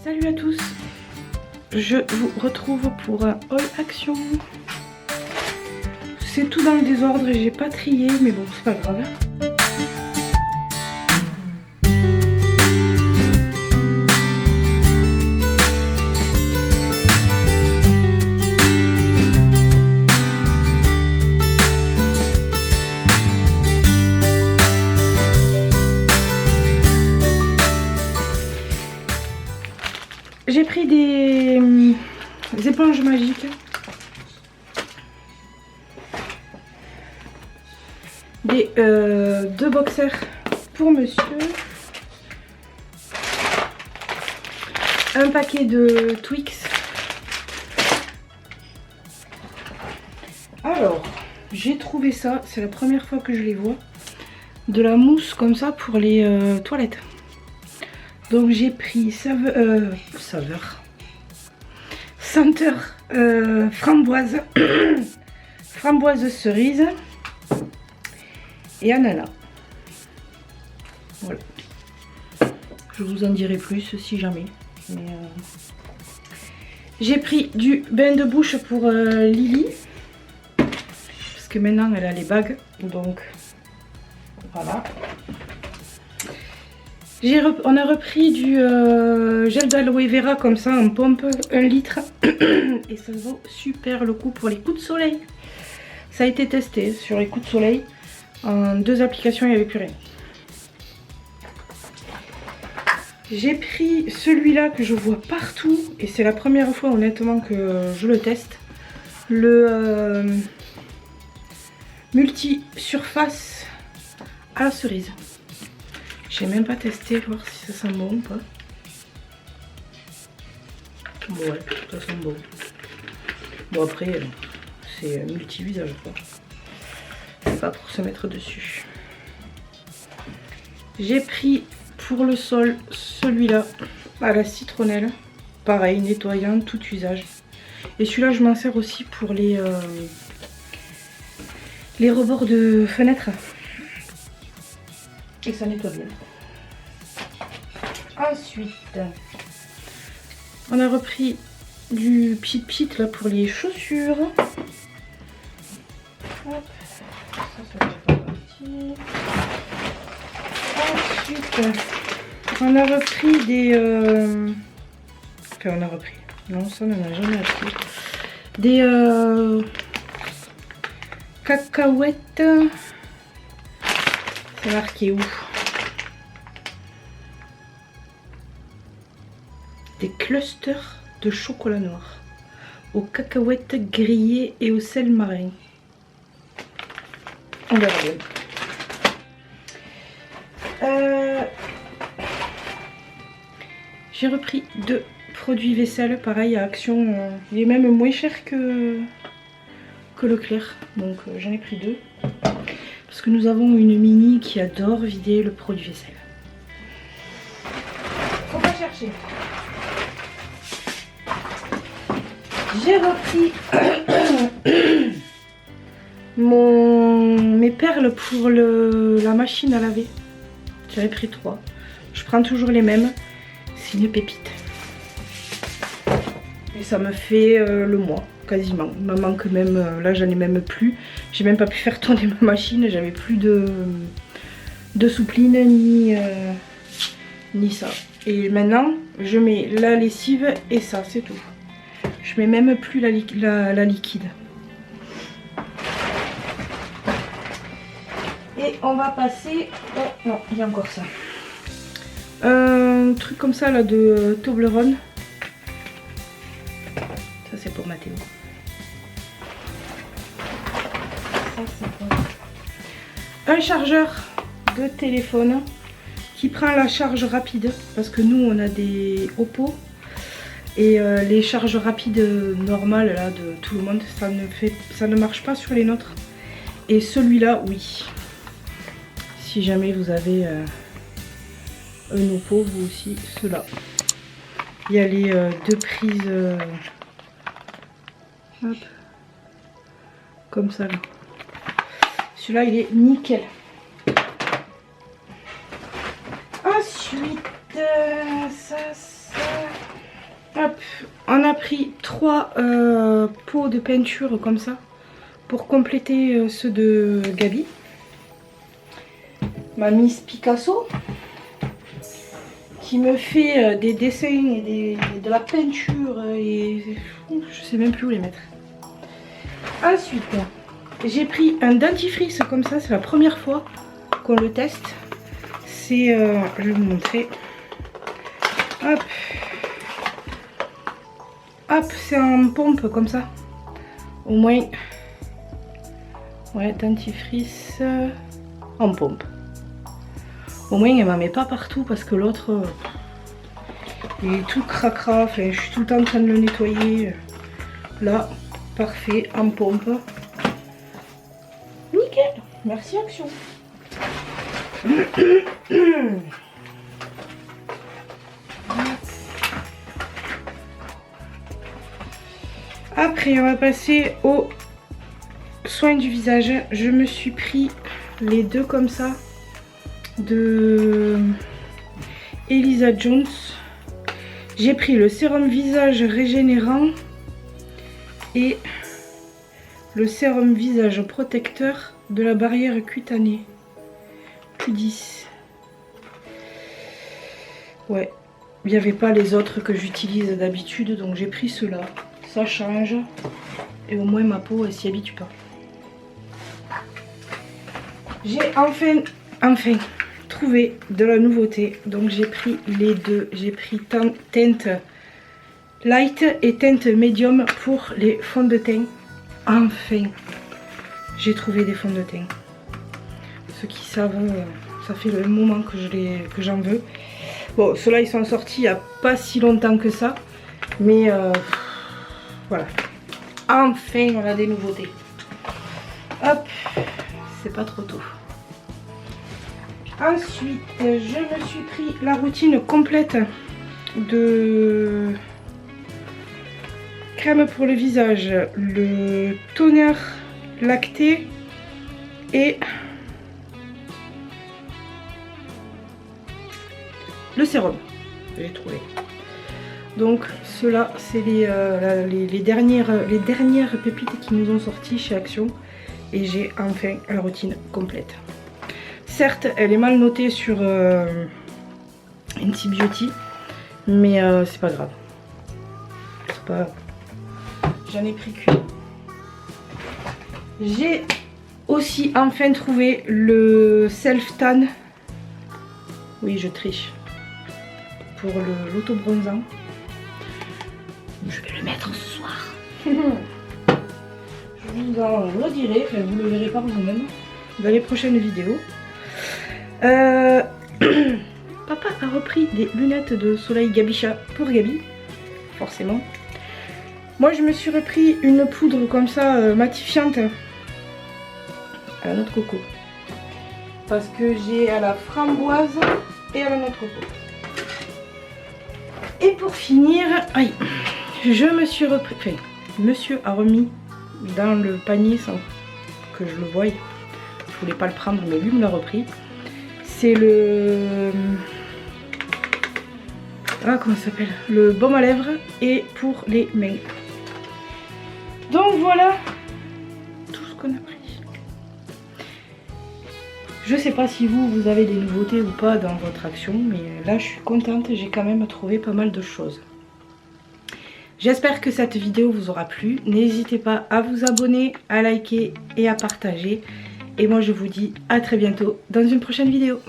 Salut à tous, je vous retrouve pour un haul action. C'est tout dans le désordre et j'ai pas trié, mais bon, c'est pas grave. J'ai pris des éponges magiques. Deux boxers pour monsieur. Un paquet de Twix. Alors, j'ai trouvé ça, c'est la première fois que je les vois. De la mousse comme ça pour les toilettes. Donc j'ai pris senteur framboise, framboise cerise et ananas. Voilà. Je vous en dirai plus si jamais. J'ai pris du bain de bouche pour Lily. Parce que maintenant elle a les bagues. Donc voilà. On a repris du gel d'aloe vera comme ça en pompe, 1 litre. Et ça vaut super le coup pour les coups de soleil. Ça a été testé sur les coups de soleil. En 2 applications, il n'y avait plus rien. J'ai pris celui-là que je vois partout. Et c'est la première fois honnêtement que je le teste. Le multi-surface à la cerise. J'ai même pas testé, voir si ça sent bon ou pas. Bon, ouais, ça sent bon. Bon, après, c'est multi-usage, quoi. C'est pas pour se mettre dessus. J'ai pris pour le sol celui-là à la citronnelle. Pareil, nettoyant, tout usage. Et celui-là, je m'en sers aussi pour les rebords de fenêtre. Et ça nettoie bien. Ensuite, on a repris du pit là pour les chaussures. Hop, ça fait pas partie. Ensuite, on a repris des... Enfin, on a repris. Non, ça, on n'en a jamais appris. Des cacahuètes. C'est marqué où? Des clusters de chocolat noir aux cacahuètes grillées et au sel marin. On verra bien. J'ai repris 2 produits vaisselle, pareil à Action. Il est même moins cher que Leclerc, donc j'en ai pris 2. Parce que nous avons une mini qui adore vider le produit vaisselle. On va chercher. J'ai repris mes perles pour la machine à laver. J'avais pris 3. Je prends toujours les mêmes. C'est une pépite. Et ça me fait le mois. Quasiment. Il me manque même, là j'en ai même plus. J'ai même pas pu faire tourner ma machine. J'avais plus de soupline ni ça. Et maintenant je mets la lessive et ça, c'est tout. Je mets même plus la liquide. Et on va passer... Oh non, il y a encore ça. Un truc comme ça là de Toblerone. Ça c'est pour Mathéo. Ça c'est pour... Un chargeur de téléphone qui prend la charge rapide. Parce que nous on a des Oppo. Et les charges rapides normales là de tout le monde, ça ne marche pas sur les nôtres. Et celui-là, oui. Si jamais vous avez un Oppo, vous aussi, ceux-là. Il y a les 2 prises hop, comme ça là. Celui-là, il est nickel. Ensuite, ça. Hop, on a pris 3 pots de peinture comme ça pour compléter ceux de Gabi. Ma Miss Picasso qui me fait des dessins et de la peinture et je sais même plus où les mettre. Ensuite, j'ai pris un dentifrice comme ça, c'est la première fois qu'on le teste. C'est, je vais vous montrer. Hop. Hop, c'est en pompe comme ça. Au moins, ouais, dentifrice en pompe. Au moins, elle m'en met pas partout parce que l'autre, il est tout cracra. Enfin, je suis tout le temps en train de le nettoyer. Là, parfait, en pompe. Nickel. Merci Action. Après, on va passer aux soins du visage. Je me suis pris les deux comme ça de Elisa Jones. J'ai pris le sérum visage régénérant et le sérum visage protecteur de la barrière cutanée Q10. Ouais, il n'y avait pas les autres que j'utilise d'habitude, donc j'ai pris ceux-là. Ça change et au moins ma peau elle s'y habitue pas. J'ai enfin trouvé de la nouveauté, donc j'ai pris les deux. J'ai pris teinte light et teinte medium pour les fonds de teint. Enfin, j'ai trouvé des fonds de teint. Ceux qui savent, ça fait le moment que j'en veux. Bon, ceux-là ils sont sortis il n'y a pas si longtemps que ça, mais voilà. Enfin, on a des nouveautés. Hop, c'est pas trop tôt. Ensuite, je me suis pris la routine complète de crème pour le visage, le toner lacté et le sérum. J'ai trouvé. Donc ceux-là, c'est les dernières pépites qui nous ont sorti chez Action. Et j'ai enfin la routine complète. Certes, elle est mal notée sur NC Beauty, mais c'est pas grave. C'est pas... J'en ai pris qu'une. J'ai aussi enfin trouvé le Self Tan. Oui, je triche. Pour l'auto-bronzant. Je vais le mettre ce soir. Je vous en redirai, enfin, vous le verrez par vous-même dans les prochaines vidéos. Papa a repris des lunettes de soleil Gabicha pour Gabi, forcément. Moi je me suis repris une poudre comme ça matifiante à la noix de coco. Parce que j'ai à la framboise et à la noix de coco. Et pour finir, aïe, je me suis repris, enfin, monsieur a remis dans le panier sans que je le voie. Je voulais pas le prendre mais lui me l'a repris. C'est le... Ah, comment ça s'appelle? Le baume à lèvres et pour les mains. Donc voilà tout ce qu'on a pris. Je sais pas si vous avez des nouveautés ou pas dans votre Action, mais là je suis contente, j'ai quand même trouvé pas mal de choses. J'espère que cette vidéo vous aura plu. N'hésitez pas à vous abonner, à liker et à partager. Et moi je vous dis à très bientôt dans une prochaine vidéo.